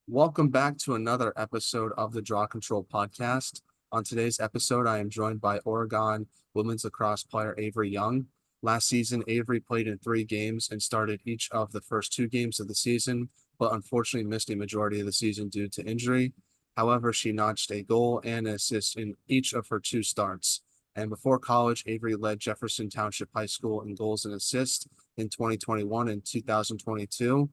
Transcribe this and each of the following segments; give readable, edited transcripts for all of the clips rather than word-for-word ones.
Welcome back to another episode of the Draw Control Podcast. On today's episode, I am joined by Oregon women's lacrosse player Avery Young. Last season, Avery played in 3 games and started each of the first 2 games of the season, but unfortunately missed a majority of the season due to injury. However, she notched a goal and an assist in each of her 2 starts. And before college, Avery led Jefferson Township High School in goals and assists in 2021 and 2022.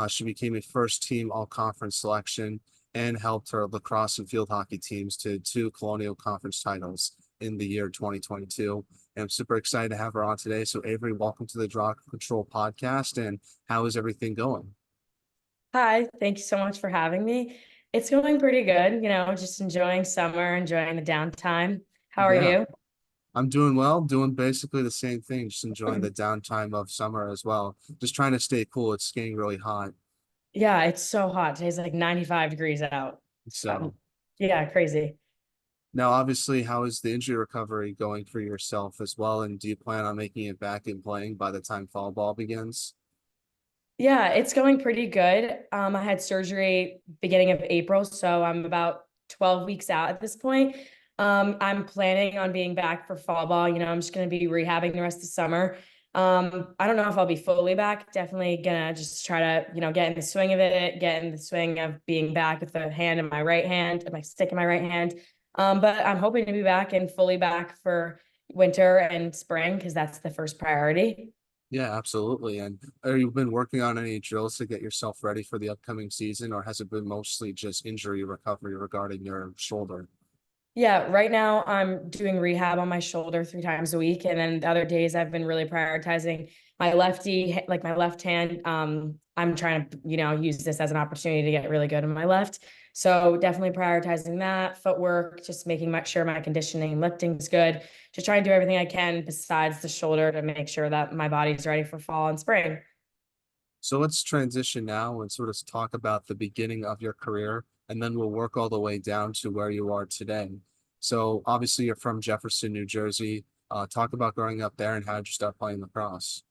She became a first team all conference selection and helped her lacrosse and field hockey teams to 2 Colonial Conference titles in the year 2022. And I'm super excited to have her on today. So, Avery, welcome to the Draw Control Podcast. And how is everything going? Hi, thank you so much for having me. It's going pretty good, just enjoying summer, enjoying the downtime. How are Yeah, you? I'm doing well, doing basically the same thing, just enjoying the downtime of summer as well. Just trying to stay cool. It's getting really hot. Yeah, it's so hot. Today's like 95 degrees out. So, Yeah, crazy. now, obviously, how is the injury recovery going for yourself as well? And do you plan on making it back and playing by the time fall ball begins? Yeah, it's going pretty good. I had surgery beginning of April, so I'm about 12 weeks out at this point. I'm planning on being back for fall ball. I'm just going to be rehabbing the rest of the summer. I don't know if I'll be fully back. Definitely gonna just try to, get in the swing of it, get in the swing of being back with the hand in my right hand, my stick in my right hand. But I'm hoping to be back and fully back for winter and spring because that's the first priority. Yeah, absolutely. And are you been working on any drills to get yourself ready for the upcoming season, or has it been mostly just injury recovery regarding your shoulder? Yeah, right now I'm doing rehab on my shoulder 3 times a week. And then the other days I've been really prioritizing my like my left hand. I'm trying to, use this as an opportunity to get really good in my left. So definitely prioritizing that footwork, just making sure my conditioning and lifting is good. Just trying to do everything I can besides the shoulder to make sure that my body's ready for fall and spring. So let's transition now and sort of talk about the beginning of your career, and then we'll work all the way down to where you are today. So obviously you're from Jefferson, New Jersey. Talk about growing up there and how did you start playing lacrosse?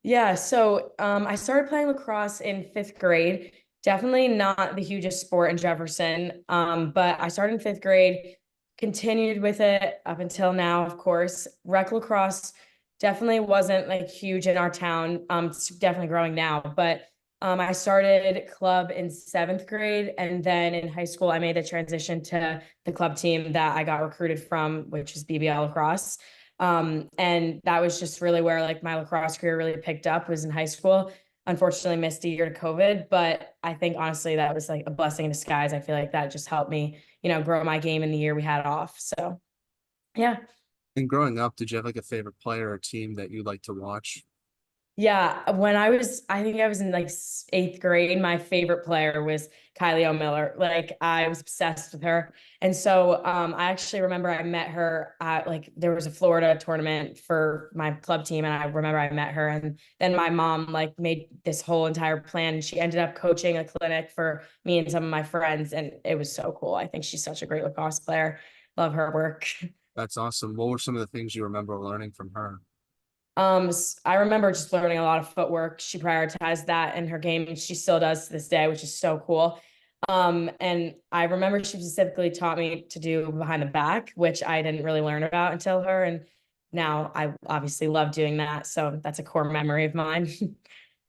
Yeah, so I started playing lacrosse in 5th grade. Definitely not the hugest sport in Jefferson, but I started in 5th grade, continued with it up until now, of course. Rec lacrosse definitely wasn't like huge in our town. It's definitely growing now, but I started club in 7th grade, and then in high school, I made the transition to the club team that I got recruited from, which is BBL lacrosse. And that was just really where like my lacrosse career really picked up was in high school. Unfortunately, missed a year to COVID, but I think honestly that was like a blessing in disguise. I feel like that just helped me, grow my game in the year we had off. So yeah. And growing up, did you have like a favorite player or team that you like to watch? Yeah, I think I was in like 8th grade, my favorite player was Kylie O'Miller. Like I was obsessed with her. And so I actually remember I met her at like there was a Florida tournament for my club team. And I remember I met her. And then my mom like made this whole entire plan. And she ended up coaching a clinic for me and some of my friends. And it was so cool. I think she's such a great lacrosse player. Love her work. That's awesome. What were some of the things you remember learning from her? I remember just learning a lot of footwork. She prioritized that in her game, and she still does to this day, which is so cool. And I remember she specifically taught me to do behind the back, which I didn't really learn about until her. And now I obviously love doing that. So that's a core memory of mine.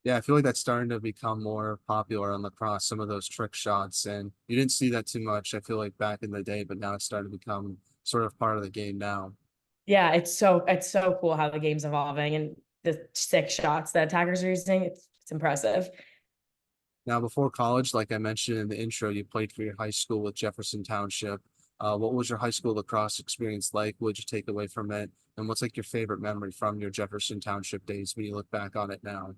Yeah, I feel like that's starting to become more popular on lacrosse, some of those trick shots. And you didn't see that too much, I feel like back in the day, but now it's starting to become sort of part of the game now. Yeah, it's so cool how the game's evolving and the 6 shots that attackers are using. It's impressive. Now, before college, like I mentioned in the intro, you played for your high school with Jefferson Township. What was your high school lacrosse experience like? What did you take away from it? And what's like your favorite memory from your Jefferson Township days when you look back on it now?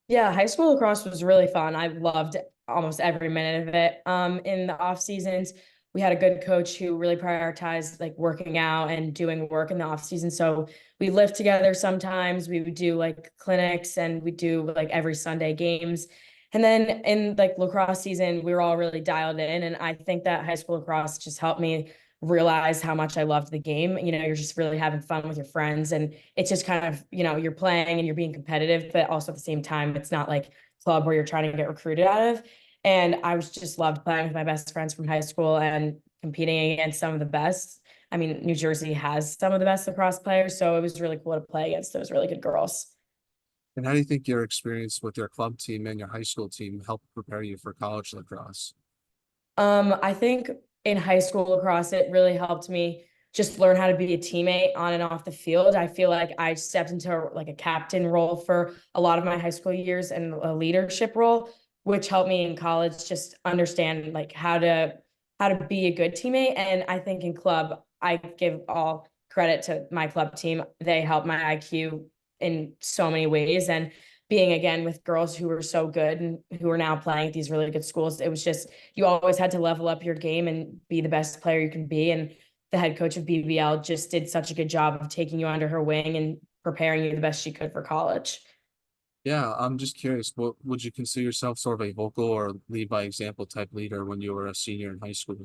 Yeah, high school lacrosse was really fun. I loved almost every minute of it. In the off seasons, we had a good coach who really prioritized like working out and doing work in the off season. So we lived together sometimes. We would do like clinics and we do like every Sunday games. And then in like lacrosse season, we were all really dialed in. And I think that high school lacrosse just helped me realize how much I loved the game. You're just really having fun with your friends and it's just kind of, you're playing and you're being competitive, but also at the same time, it's not like club where you're trying to get recruited out of. And I was just loved playing with my best friends from high school and competing against some of the best. I mean, New Jersey has some of the best lacrosse players, so it was really cool to play against those really good girls. And how do you think your experience with your club team and your high school team helped prepare you for college lacrosse? I think in high school lacrosse, it really helped me just learn how to be a teammate on and off the field. I feel like I stepped into like a captain role for a lot of my high school years and a leadership role, which helped me in college just understand like how to be a good teammate. And I think in club, I give all credit to my club team. They helped my IQ in so many ways. And being again with girls who were so good and who are now playing at these really good schools, it was just you always had to level up your game and be the best player you can be. And the head coach of BBL just did such a good job of taking you under her wing and preparing you the best she could for college. Yeah, I'm just curious, what would you consider yourself sort of a vocal or lead by example type leader when you were a senior in high school?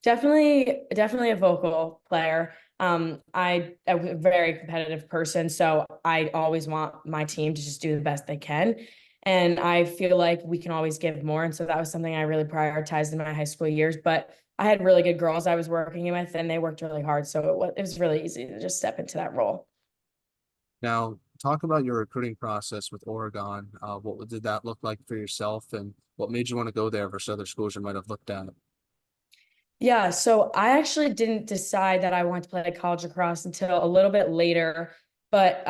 Definitely a vocal player. I am a very competitive person, so I always want my team to just do the best they can. And I feel like we can always give more. And so that was something I really prioritized in my high school years. But I had really good girls I was working with, and they worked really hard. So it was really easy to just step into that role. Now, talk about your recruiting process with Oregon. What did that look like for yourself, and what made you want to go there versus other schools you might have looked at? Yeah, so I actually didn't decide that I wanted to play college lacrosse until a little bit later. But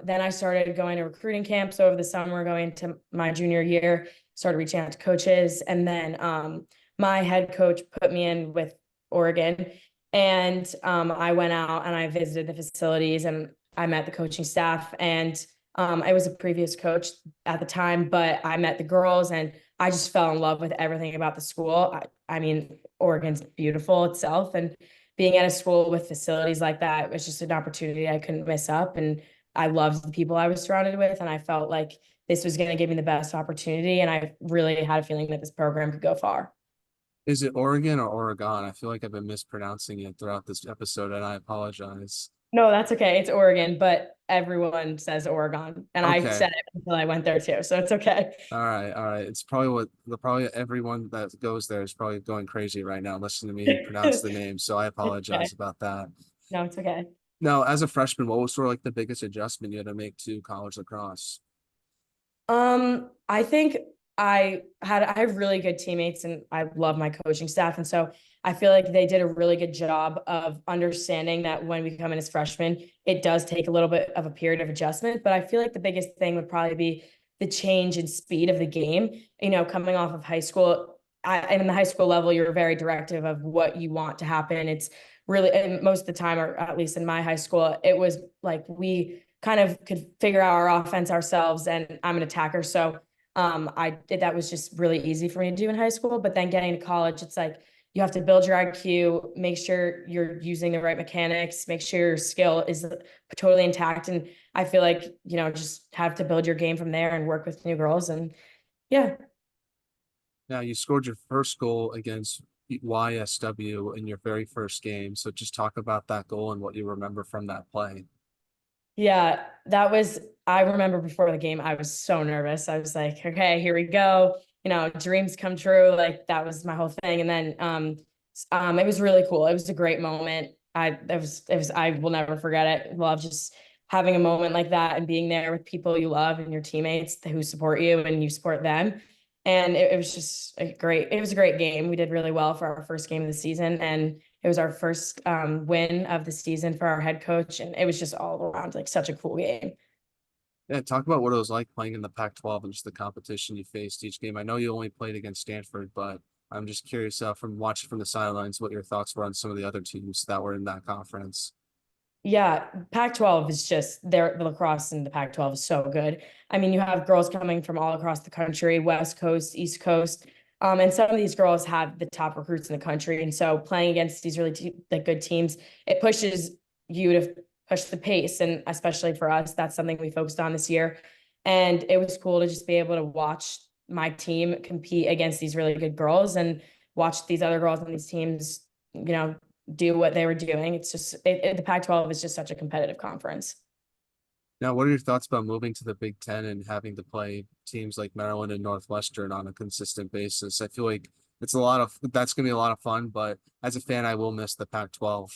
then I started going to recruiting camps over the summer, going to my junior year, started reaching out to coaches. And then my head coach put me in with Oregon. And I went out and I visited the facilities and I met the coaching staff. And I was a previous coach at the time, but I met the girls and I just fell in love with everything about the school. I mean, Oregon's beautiful itself, and being at a school with facilities like that was just an opportunity I couldn't miss up. And I loved the people I was surrounded with, and I felt like this was going to give me the best opportunity. And I really had a feeling that this program could go far. Is it Oregon or Oregon? I feel like I've been mispronouncing it throughout this episode, and I apologize. No, that's okay. It's Oregon, but everyone says Oregon, and I Okay. said it until I went there too, so it's okay. All right, all right. It's probably what the probably everyone that goes there is probably going crazy right now listening to me pronounce the name. So I It's okay. apologize about that. No, it's okay. Now, as a freshman, what was sort of like the biggest adjustment you had to make to college lacrosse? I think I have really good teammates and I love my coaching staff. And so I feel like they did a really good job of understanding that when we come in as freshmen, it does take a little bit of a period of adjustment. But I feel like the biggest thing would probably be the change in speed of the game. You know, coming off of high school, and in the high school level, you're very directive of what you want to happen. It's really, and most of the time, or at least in my high school, it was like we kind of could figure out our offense ourselves, and I'm an attacker. So I did that was just really easy for me to do in high school. But then getting to college, it's like you have to build your IQ, make sure you're using the right mechanics, make sure your skill is totally intact. And I feel like, just have to build your game from there and work with new girls. And yeah. Now, you scored your first goal against YSW in your very first game. So just talk about that goal and what you remember from that play. Yeah, I remember before the game, I was so nervous. I was like, okay, here we go. Dreams come true. Like that was my whole thing. And then it was really cool. It was a great moment. I will never forget it. Love just having a moment like that and being there with people you love and your teammates who support you and you support them. And it was just it was a great game. We did really well for our first game of the season. And it was our first win of the season for our head coach, and it was just all around like such a cool game. Yeah, talk about what it was like playing in the Pac-12 and just the competition you faced each game. I know you only played against Stanford, but I'm just curious from watching from the sidelines what your thoughts were on some of the other teams that were in that conference. Yeah, Pac-12 is just the lacrosse in the Pac-12 is so good. I mean, you have girls coming from all across the country, West Coast, East Coast. And some of these girls have the top recruits in the country. And so playing against these really like good teams, it pushes you to push the pace. And especially for us, that's something we focused on this year. And it was cool to just be able to watch my team compete against these really good girls and watch these other girls on these teams, do what they were doing. It's just the Pac-12 is just such a competitive conference. Now, what are your thoughts about moving to the Big Ten and having to play teams like Maryland and Northwestern on a consistent basis? I feel like that's gonna be a lot of fun, but as a fan, I will miss the Pac-12.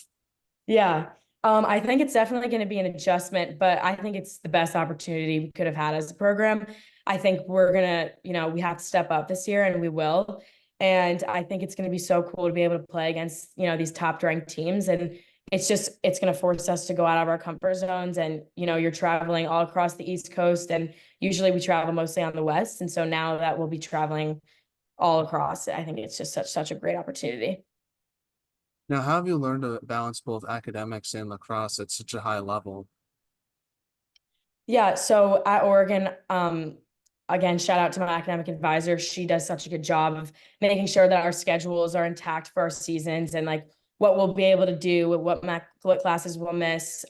Yeah. I think it's definitely going to be an adjustment, but I think it's the best opportunity we could have had as a program. I think we're gonna, we have to step up this year and we will. And I think it's going to be so cool to be able to play against, these top ranked teams. And it's going to force us to go out of our comfort zones. And, you're traveling all across the East Coast, and usually we travel mostly on the West. And so now that we'll be traveling all across, I think it's just such a great opportunity. Now, how have you learned to balance both academics and lacrosse at such a high level? Yeah, so at Oregon, again, shout out to my academic advisor. She does such a good job of making sure that our schedules are intact for our seasons, and like what we'll be able to do, what classes we'll miss,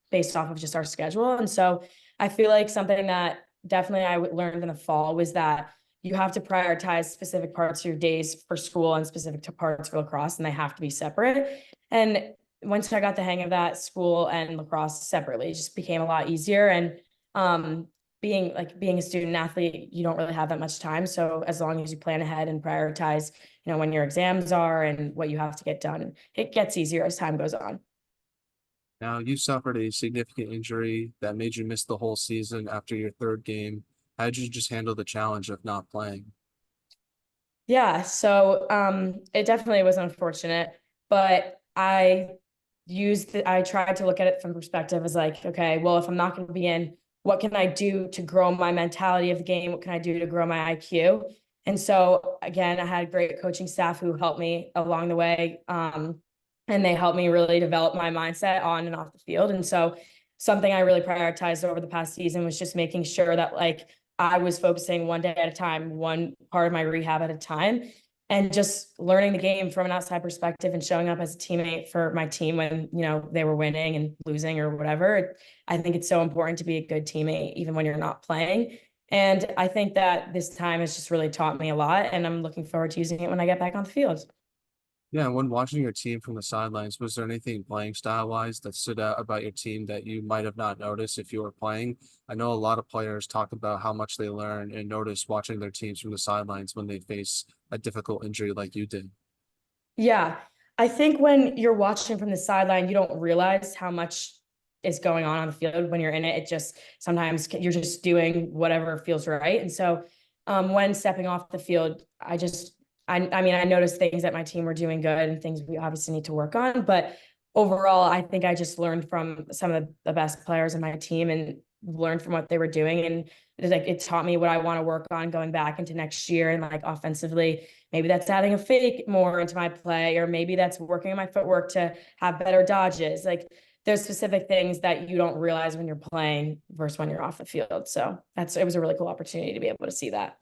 based off of just our schedule. And so I feel like something that definitely learned in the fall was that you have to prioritize specific parts of your days for school and specific to parts for lacrosse, and they have to be separate. And once I got the hang of that, school and lacrosse separately just became a lot easier. And being a student athlete, you don't really have that much time. So as long as you plan ahead and prioritize, when your exams are and what you have to get done, it gets easier as time goes on. Now, you suffered a significant injury that made you miss the whole season after your third game. How did you just handle the challenge of not playing? Yeah, so it definitely was unfortunate, but I tried to look at it from perspective as like, okay, well, if I'm not going to be in, what can I do to grow my mentality of the game? What can I do to grow my IQ? And so again, I had great coaching staff who helped me along the way. And they helped me really develop my mindset on and off the field. And so something I really prioritized over the past season was just making sure that like I was focusing one day at a time, one part of my rehab at a time, and just learning the game from an outside perspective and showing up as a teammate for my team when, they were winning and losing or whatever. I think it's so important to be a good teammate, even when you're not playing. And I think that this time has just really taught me a lot, and I'm looking forward to using it when I get back on the field. Yeah, when watching your team from the sidelines, was there anything playing style wise that stood out about your team that you might have not noticed if you were playing? I know a lot of players talk about how much they learn and notice watching their teams from the sidelines when they face a difficult injury like you did. Yeah. I think when you're watching from the sideline, you don't realize how much is going on the field. When you're in it, it just sometimes you're just doing whatever feels right. And so when stepping off the field, I mean, I noticed things that my team were doing good and things we obviously need to work on. But overall, I think I just learned from some of the best players in my team and learned from what they were doing. And it taught me what I want to work on going back into next year. And like offensively, maybe that's adding a fake more into my play, or maybe that's working on my footwork to have better dodges. Like there's specific things that you don't realize when you're playing versus when you're off the field. So it was a really cool opportunity to be able to see that.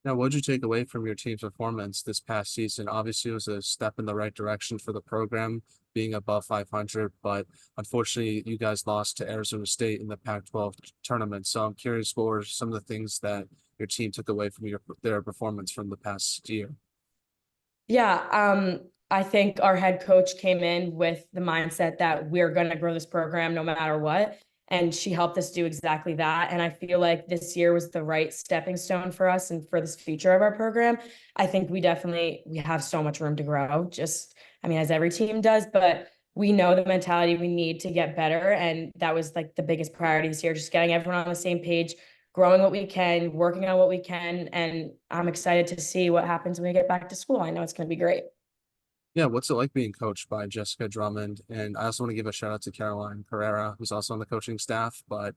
Now, what did you take away from your team's performance this past season? Obviously, it was a step in the right direction for the program, being above 500, but unfortunately, you guys lost to Arizona State in the Pac-12 tournament. So I'm curious, what were some of the things that your team took away from their performance from the past year? Yeah, I think our head coach came in with the mindset that we're going to grow this program no matter what. And she helped us do exactly that. And I feel like this year was the right stepping stone for us and for this future of our program. I think we have so much room to grow. Just, I mean, as every team does, but we know the mentality we need to get better. And that was like the biggest priority this year, just getting everyone on the same page, growing what we can, working on what we can. And I'm excited to see what happens when we get back to school. I know it's going to be great. Yeah, what's it like being coached by Jessica Drummond? And I also want to give a shout out to Caroline Carrera, who's also on the coaching staff. But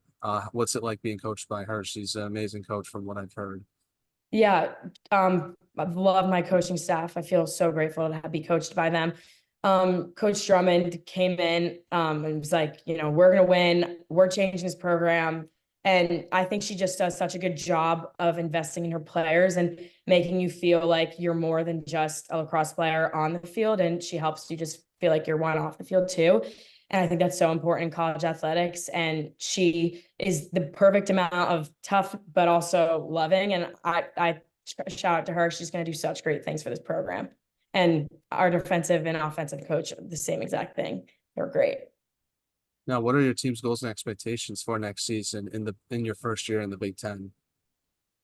what's it like being coached by her? She's an amazing coach from what I've heard. Yeah, I've loved my coaching staff. I feel so grateful to be coached by them. Coach Drummond came in and was like, we're gonna win. We're changing this program. And I think she just does such a good job of investing in her players and making you feel like you're more than just a lacrosse player on the field. And she helps you just feel like you're one off the field too. And I think that's so important in college athletics. And she is the perfect amount of tough, but also loving. And I shout out to her. She's going to do such great things for this program. And our defensive and offensive coach, the same exact thing. They're great. Now, what are your team's goals and expectations for next season in your first year in the Big Ten?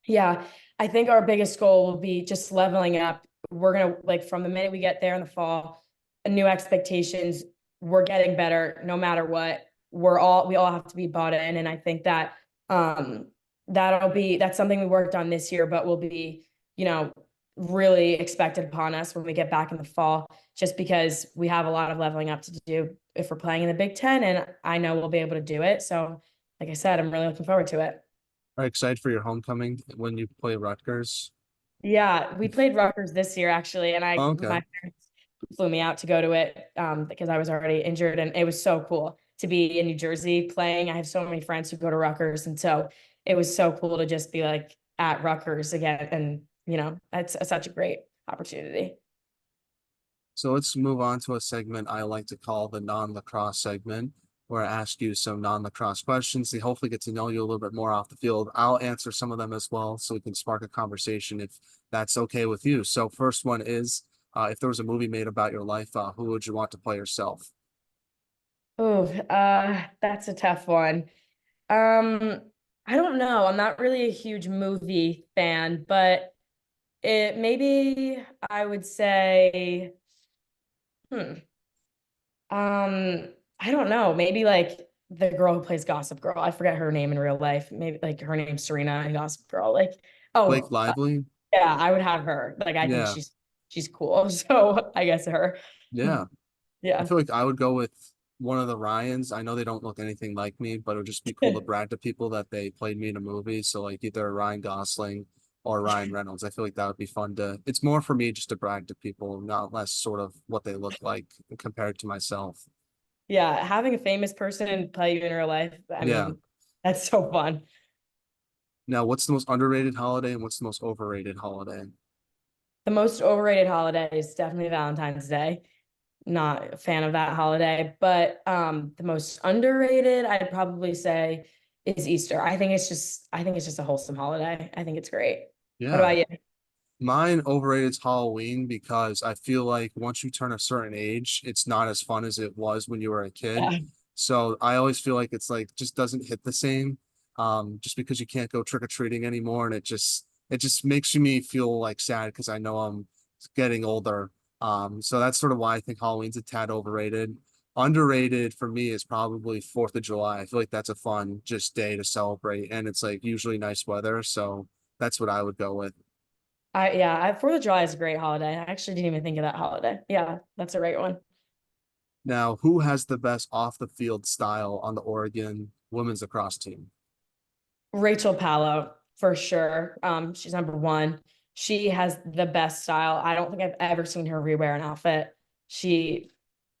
Yeah, I think our biggest goal will be just leveling up. We're gonna like from the minute we get there in the fall, new expectations. We're getting better no matter what. We all have to be bought in, and I think that um that's something we worked on this year, but will be you know really expected upon us when we get back in the fall. Just because we have a lot of leveling up to do if we're playing in the Big Ten, and I know we'll be able to do it. So, like I said, I'm really looking forward to it. Are you excited for your homecoming when you play Rutgers? Yeah, we played Rutgers this year actually, and Okay. my parents flew me out to go to it because I was already injured, and it was so cool to be in New Jersey playing. I have so many friends who go to Rutgers, and so it was so cool to just be like at Rutgers again, and it's such a great opportunity. So let's move on to a segment I like to call the non-lacrosse segment, where I ask you some non-lacrosse questions. They hopefully get to know you a little bit more off the field. I'll answer some of them as well, so we can spark a conversation if that's okay with you. So first one is, if there was a movie made about your life, who would you want to play yourself? Oh, that's a tough one. Um, I don't know. I'm not really a huge movie fan, but it maybe I would say, hmm. I don't know. Maybe like the girl who plays Gossip Girl. I forget her name in real life. Maybe like her name's Serena in Gossip Girl. Like, Blake oh, Lively? yeah, I would have her. Like, I think Yeah, she's cool. So I guess her. yeah. I Yeah. feel like I would go with one of the Ryans. I know they don't look anything like me, but it would just be cool to brag to people that they played me in a movie. So like either Ryan Gosling or Ryan Reynolds. I feel like that would be fun to. It's more for me just to brag to people, not less sort of what they look like compared to myself. Yeah. Having a famous person play you in real life, I Yeah. mean, that's so fun. Now, what's the most underrated holiday and what's the most overrated holiday? The most overrated holiday is definitely Valentine's Day. Not a fan of that holiday, but the most underrated I'd probably say is Easter. I think it's just a wholesome holiday. I think it's great. What Yeah. about you? Mine overrated is Halloween because I feel like once you turn a certain age, it's not as fun as it was when you were a kid. Yeah. So I always feel like it's like just doesn't hit the same. Just because you can't go trick or treating anymore, and it just makes me feel like sad because I know I'm getting older. So that's sort of why I think Halloween's a tad overrated. Underrated for me is probably 4th of July. I feel like that's a fun just day to celebrate, and it's like usually nice weather, so that's what I would go with. I 4th of July is a great holiday. I actually didn't even think of that holiday. Yeah, that's a right one. Now, who has the best off the field style on the Oregon women's lacrosse team? Rachel Pallo, for sure. She's number one. She has the best style. I don't think I've ever seen her rewear an outfit. She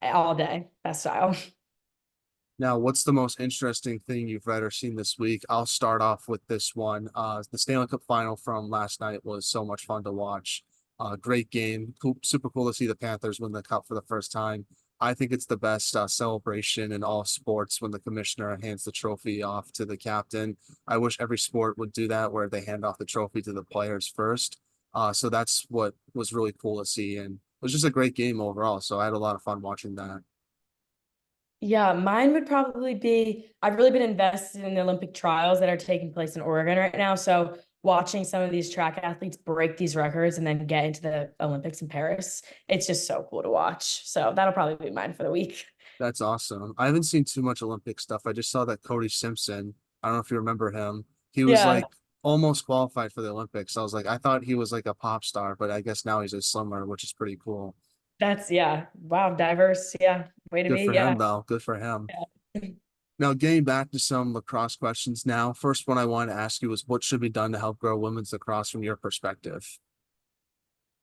all day, best style. Now, what's the most interesting thing you've read or seen this week? I'll start off with this one. The Stanley Cup final from last night was so much fun to watch. Great game. Cool, super cool to see the Panthers win the cup for the first time. I think it's the best celebration in all sports when the commissioner hands the trophy off to the captain. I wish every sport would do that, where they hand off the trophy to the players first. So that's what was really cool to see, and it was just a great game overall. So I had a lot of fun watching that. Yeah, mine would probably be I've really been invested in the Olympic trials that are taking place in Oregon right now. So watching some of these track athletes break these records and then get into the Olympics in Paris, it's just so cool to watch. So that'll probably be mine for the week. That's awesome. I haven't seen too much Olympic stuff. I just saw that Cody Simpson. I don't know if you remember him. He was Yeah, like almost qualified for the Olympics. I was like, I thought he was like a pop star, but I guess now he's a swimmer, which is pretty cool. yeah. Wow, diverse. Yeah, way to Good be. for Yeah. him, though. Good for him. Yeah. Now, getting back to some lacrosse questions now. First one I want to ask you is what should be done to help grow women's lacrosse from your perspective?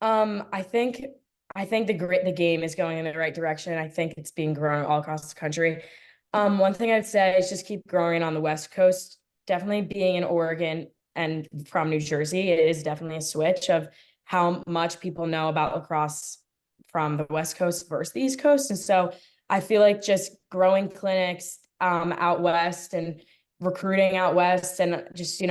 Um, I think the game is going in the right direction. I think it's being grown all across the country. One thing I'd say is just keep growing on the West Coast. Definitely being in Oregon and from New Jersey, it is definitely a switch of how much people know about lacrosse from the West Coast versus the East Coast. And so I feel like just growing clinics out west and recruiting out west and just,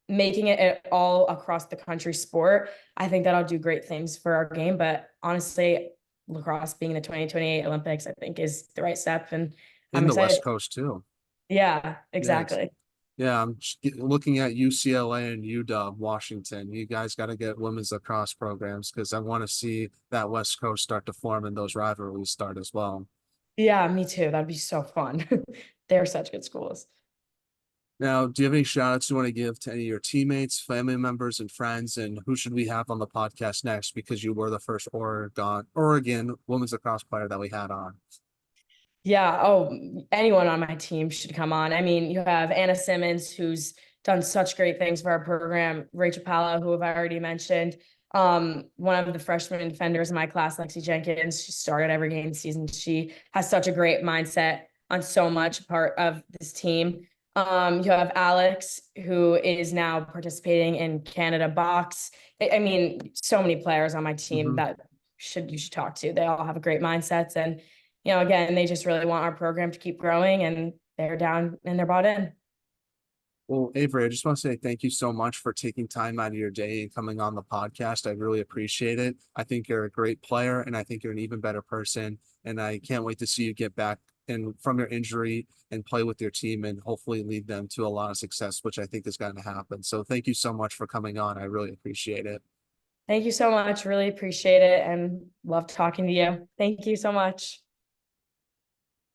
making it all across the country sport. I think that'll do great things for our game. But honestly, lacrosse being the 2028 Olympics, I think is the right step. And I'm In the excited. West Coast too. Yeah, Yeah, exactly. yeah. Looking at UCLA and UW, Washington. You guys got to get women's lacrosse programs because I want to see that West Coast start to form and those rivalries start as well. Yeah, me too. That'd be so fun. They're such good schools. Now, do you have any shout outs you want to give to any of your teammates, family members, and friends? And who should we have on the podcast next? Because you were the first Oregon women's lacrosse player that we had on. Yeah. Oh, anyone on my team should come on. I mean, you have Anna Simmons, who's done such great things for our program. Rachel Pala, who have I already mentioned. One of the freshman defenders in my class, Lexi Jenkins, she started every game this season. She has such a great mindset on so much part of this team. You have Alex, who is now participating in Canada Box. I mean, so many players on my team Mhm. that you should talk to. They all have great mindsets, and again, they just really want our program to keep growing, and they're down and they're bought in. Well, Avery, I just want to say thank you so much for taking time out of your day and coming on the podcast. I really appreciate it. I think you're a great player, and I think you're an even better person. And I can't wait to see you get back and from your injury and play with your team and hopefully lead them to a lot of success, which I think is going to happen. So thank you so much for coming on. I really appreciate it. Thank you so much. Really appreciate it and love talking to you. Thank you so much.